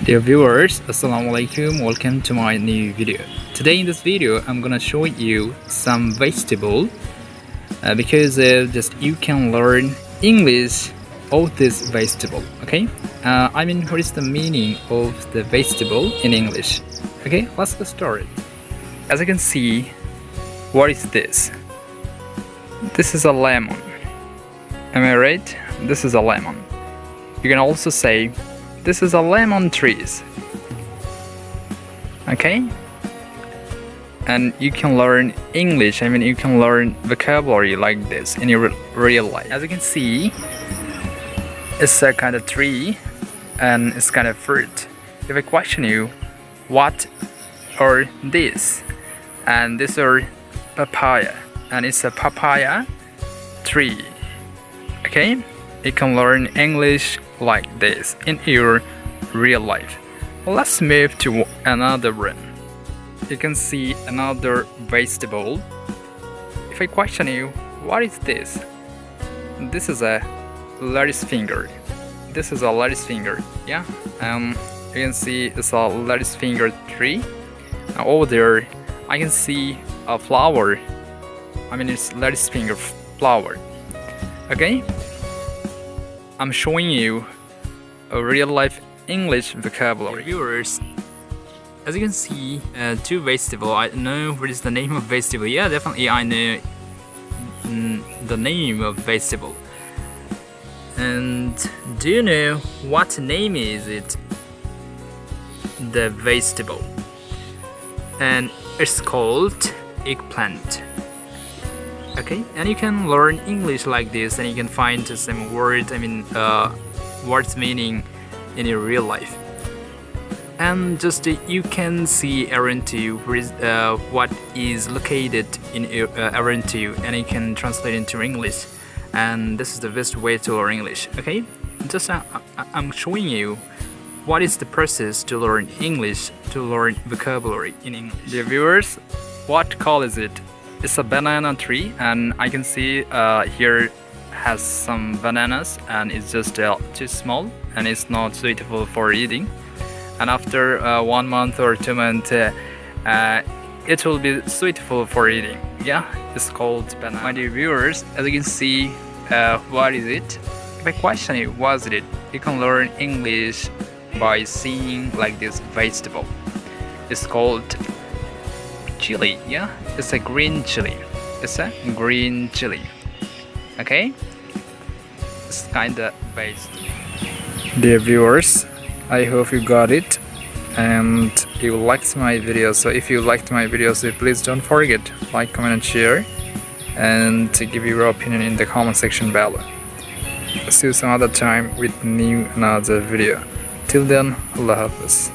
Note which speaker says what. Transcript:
Speaker 1: Dear viewers, Assalamu alaikum, welcome to my new video. Today in this video, I'm gonna show you some vegetable because just you can learn English of this vegetable, okay? What is the meaning of the vegetable in English? Okay, let's get started. As you can see, what is this? This is a lemon. Am I right? This is a lemon. You can also say this is a lemon trees. Okay? And you can learn English, you can learn vocabulary like this in your real life. As you can see, it's a kind of tree and it's kind of fruit. If I question you, what are this? And these are papaya, and it's a papaya tree. Okay? You can learn English like this in your real life. Let's move to another one. You can see another vegetable. If I question you, what is this? This is a lettuce finger. This is a lettuce finger. Yeah. You can see it's a lettuce finger tree. Over there, I can see a flower. It's lettuce finger flower. Okay. I'm showing you a real life English vocabulary. Viewers, as you can see, two vegetable. I know what is the name of vegetable. Yeah, definitely I know the name of vegetable. And do you know what name is it? The vegetable. And it's called eggplant. Okay, and you can learn English like this, and you can find some words, words meaning in your real life. And just you can see around you what is located in around you, and you can translate into English. And this is the best way to learn English. Okay, just I'm showing you what is the process to learn English, to learn vocabulary in English. Dear viewers, what call is it? It's a banana tree, and I can see here has some bananas, and it's just too small and it's not suitable for eating. And after 1 month or 2 months, it will be suitable for eating. Yeah, it's called banana. My dear viewers, as you can see, what is it? If I question you, what is it? You can learn English by seeing like this vegetable. It's called chili. Yeah, it's a green chili. It's a green chili. Okay, it's kinda based. Dear viewers, I hope you got it and you liked my video. So if you liked my video, so please don't forget like, comment and share, and to give your opinion in the comment section below. See you some other time with another video. Till then, Allah Hafiz.